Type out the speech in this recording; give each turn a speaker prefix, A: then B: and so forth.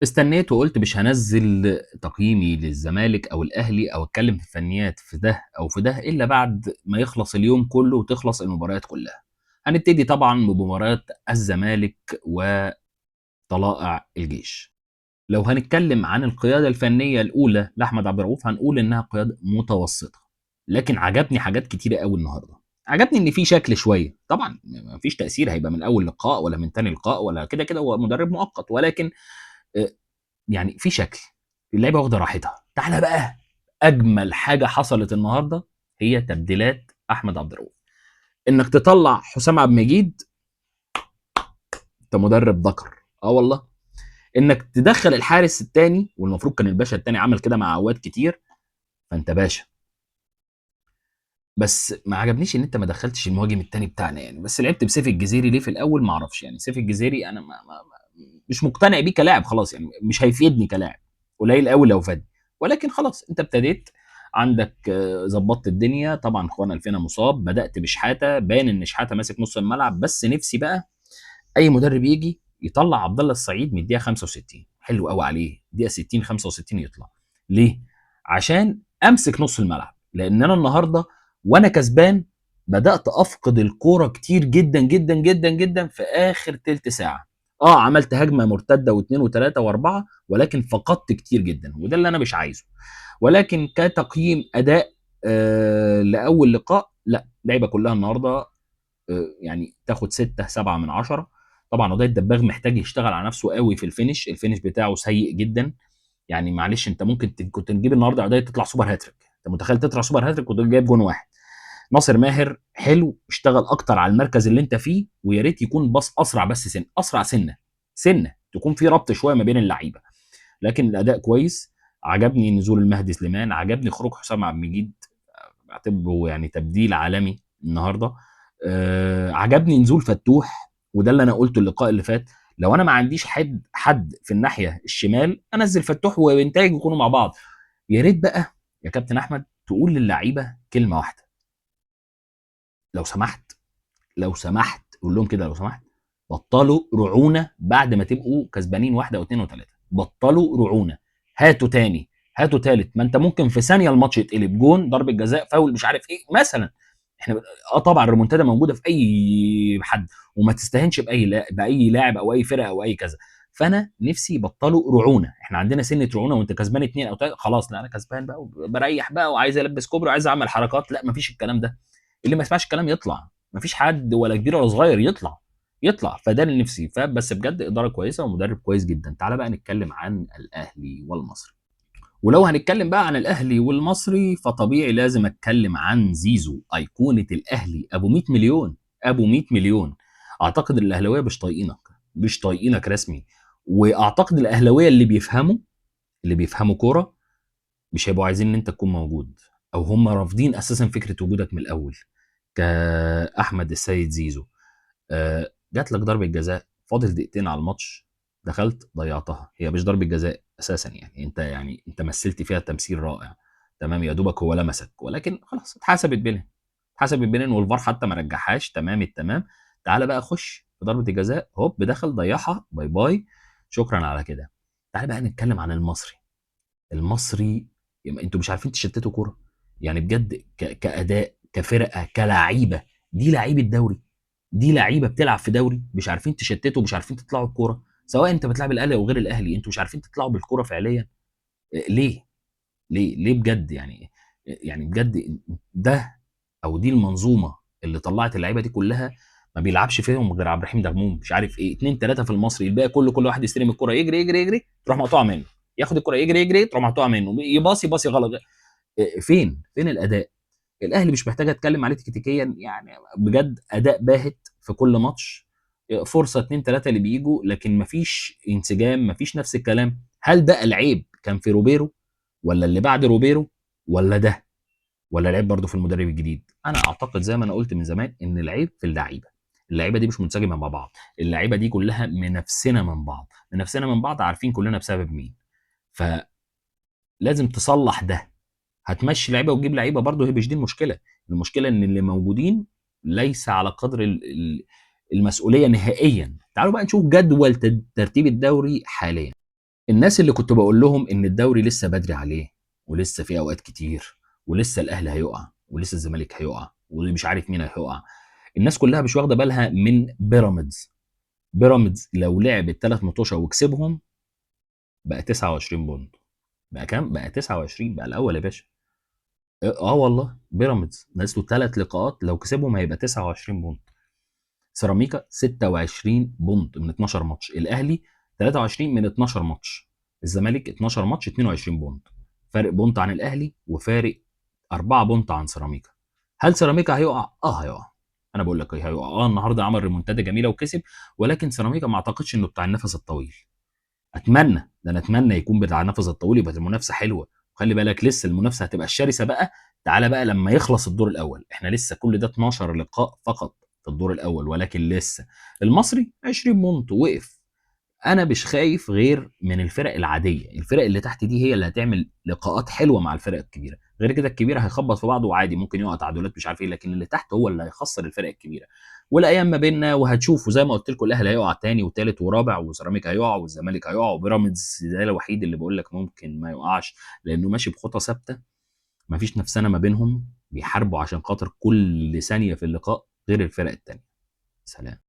A: استنيت وقلت مش هنزل تقييمي للزمالك او الاهلي او اتكلم في الفنيات في ده او في ده الا بعد ما يخلص اليوم كله وتخلص المباريات كلها. هنبتدي طبعا بمباراه الزمالك وطلائع الجيش. لو هنتكلم عن القياده الفنيه الاولى لاحمد عبد الرؤوف هنقول انها قياده متوسطه، لكن عجبني حاجات كتيره قوي النهارده. عجبني ان في شكل شويه، طبعا مفيش تاثير هيبقى من اول لقاء ولا من تاني لقاء ولا كده كده، هو مدرب مؤقت، ولكن آه، يعني في شكل، اللعيبه واخده راحتها. تعالى بقى، اجمل حاجه حصلت النهارده هي تبديلات احمد عبد الرؤوف. انك تطلع حسام عبد المجيد، انت مدرب ذكر، اه والله. انك تدخل الحارس الثاني، والمفروض كان الباشا الثاني عمل كده مع عواد كتير، فانت باشا. بس ما عجبنيش ان انت ما دخلتش المهاجم الثاني بتاعنا يعني، بس لعبت بسيف الجزيري ليه في الاول ما اعرفش يعني. سيف الجزيري انا مش مقتنع بيه كلاعب خلاص يعني، مش هيفيدني كلاعب، قليل قوي لو فادني. ولكن خلاص انت ابتديت، عندك ظبطت الدنيا. طبعا اخوان الفينا مصاب، بدات بشحاته، باين ان شحاته ماسك نص الملعب. بس نفسي بقى اي مدرب يجي يطلع عبد الله السعيد من الدقيقه 65، حلو قوي عليه دقيقه 60 65 يطلع. ليه؟ عشان امسك نص الملعب، لان انا النهارده وانا كسبان بدات افقد الكوره كتير جدا جدا جدا جدا في اخر تلت ساعه. اه عملت هجمه مرتده واثنين وثلاثه واربعه، ولكن فقدت كتير جدا، وده اللي انا مش عايزه. ولكن كتقييم اداء لاول لقاء، لا، اللعيبه كلها النهارده يعني تاخد 6 7 من 10. طبعا وده الدباغ محتاج يشتغل على نفسه قوي في الفينش، الفينش بتاعه سيء جدا. يعني معلش، انت ممكن كنت تجيب النهارده عدايه تطلع سوبر هاتريك، انت متخيل تطلع سوبر هاتريك وتقول جايب جون واحد. ناصر ماهر حلو، اشتغل اكتر على المركز اللي انت فيه، ويا ريت يكون باص اسرع، بس اسرع سنه سنه، تكون في ربط شويه ما بين اللعيبه. لكن الاداء كويس. عجبني نزول المهدي سليمان، عجبني خروج حسام عبد المجيد، بعتبره يعني تبديل عالمي النهارده. عجبني نزول فتوح، وده اللي انا قلته اللقاء اللي فات. لو انا ما عنديش حد في الناحيه الشمال، انزل فتوح وانتاج يكونوا مع بعض. يا ريت بقى يا كابتن احمد تقول للعيبه كلمه واحده، لو سمحت، لو سمحت قول لهم كده، لو سمحت بطلوا رعونه بعد ما تبقوا كسبانين واحده او اتنين وتلاته، بطلوا رعونه. هاتوا تاني، هاتوا تالت، ما انت ممكن في ثانيه الماتش يتقلب جون، ضربه جزاء، فاول، مش عارف ايه مثلا. احنا طبعا الريمونتادا موجوده في اي حد، وما تستهنش باي لاعب او اي فرقه او اي كذا. فانا نفسي يبطلوا رعونه، احنا عندنا سنه رعونه، وانت كسبان اتنين او تلاته خلاص، لا انا كسبان بقى وبريح بقى وعايز البس كوبري وعايز اعمل حركات، لا مفيش الكلام ده. اللي ما يسمعش الكلام يطلع، مفيش حد ولا كبير ولا صغير يطلع، يطلع. فده اللي نفسي، فبس بجد اداره كويسه ومدرب كويس جدا. تعالى بقى نتكلم عن الاهلي والمصري. ولو هنتكلم بقى عن الاهلي والمصري فطبيعي لازم اتكلم عن زيزو، ايقونه الاهلي، ابو 100 مليون، ابو 100 مليون. اعتقد الاهلاويه مش طايقينك، مش طايقينك رسمي. واعتقد الاهلاويه اللي بيفهموا كوره مش هيبقوا عايزين ان انت تكون موجود، او هم رافضين اساسا فكره وجودك من الاول. كاحمد السيد زيزو، جات لك ضربه جزاء فاضل دقيقتين على الماتش، دخلت ضيعتها، هي مش ضربه جزاء اساسا يعني، انت مثلت فيها تمثيل رائع. تمام، يا دوبك هو لمسك، ولكن خلاص اتحسبت بينهم، اتحسبت بينهم، والفار حتى ما رجعهاش، تمام التمام. تعالى بقى خش في ضربه الجزاء، هوب دخل ضيعها، باي باي، شكرا على كده. تعالى بقى نتكلم عن المصري. المصري انتوا مش عارفين تشتتوا كوره يعني بجد، كاداء، كفرقه، كلاعيبه. دي لعيبه دوري، دي لعيبه بتلعب في دوري، مش عارفين تشتتوا، مش عارفين تطلعوا الكوره. سواء انت بتلعب الاهلي او غير الاهلي، انتوا مش عارفين تطلعوا بالكوره فعليا. ليه؟ ليه بجد يعني؟ يعني بجد ده، او دي المنظومه اللي طلعت اللعيبه دي كلها، ما بيلعبش فيهم غير عبد الرحيم دغموم، مش عارف ايه، اتنين تلاته في المصري، الباقي كل واحد يستلم الكره يجري يجري يجري تروح مقطوعه منه، ياخد الكره يجري يجري تروح مقطوعه منه، يباصي غلط. فين الاداء؟ الاهلي مش محتاج اتكلم عليه تكتيكيا يعني، بجد اداء باهت في كل ماتش، فرصه اتنين تلاته اللي بيجوا، لكن مفيش انسجام، مفيش نفس الكلام. هل بقى العيب كان في روبيرو، ولا اللي بعد روبيرو، ولا ده، ولا العيب برضه في المدرب الجديد؟ انا اعتقد زي ما انا قلت من زمان ان العيب في اللعيبه. اللعيبه دي مش منسجمه مع بعض، اللعيبه دي كلها منافسنا من بعض، منافسنا من بعض، عارفين كلنا بسبب مين. فلازم تصلح ده. هتمشي لعيبه وتجيب لعيبه برضه، هي مش دي المشكله. المشكله ان اللي موجودين ليس على قدر المسؤوليه نهائيا. تعالوا بقى نشوف جدول ترتيب الدوري حاليا. الناس اللي كنت بقول لهم ان الدوري لسه بدري عليه، ولسه في اوقات كتير، ولسه الاهلي هيقع، ولسه الزمالك هيقع، ومش عارف مين هيقع، الناس كلها مش واخده بالها من بيراميدز. بيراميدز لو لعب الثلاث ماتشات وكسبهم بقى 29 بونت. بقى كام؟ بقى 29، بقى الاول يا باشا. والله بيراميدز ناقص له 3 لقاءات، لو كسبهم هيبقى 29 بونت. سيراميكا 26 بونت من 12 ماتش، الاهلي 23 من 12 ماتش، الزمالك 12 ماتش 22 بونت. فارق بونت عن الاهلي، وفارق 4 بونت عن سيراميكا. هل سيراميكا هيقع؟ هيقع. انا بقول لك هيقع. النهارده عمل ريمونتادا جميله وكسب، ولكن سيراميكا ما اعتقدش انه بتاع النفس الطويل. اتمنى ده، انا اتمنى يكون بتاع النفس الطويل، يبقى المنافسه حلوه. وخلي بالك لسه المنافسه هتبقى الشرسه بقى. تعالى بقى لما يخلص الدور الاول، احنا لسه كل ده 12 لقاء فقط في الدور الاول، ولكن لسه المصري 20 بونت وقف. انا مش خايف غير من الفرق العاديه، الفرق اللي تحت دي هي اللي هتعمل لقاءات حلوه مع الفرق الكبيره، غير كده الكبيره هيخبط في بعضه وعادي ممكن يقع تعادلات مش عارف ايه، لكن اللي تحت هو اللي هيخسر الفرق الكبيره. والايام ما بيننا وهتشوفوا زي ما قلت لكم، الاهلي هيقع تاني وتالت ورابع، وسيراميكا هيقع، والزمالك هيقع، وبيراميدز ده الوحيد اللي بقول لك ممكن ما يقعش، لانه ماشي بخطى ثابته، ما فيش نفسنا ما بينهم، بيحاربوا عشان خاطر كل ثانيه في اللقاء غير الفرق التانيه. سلام.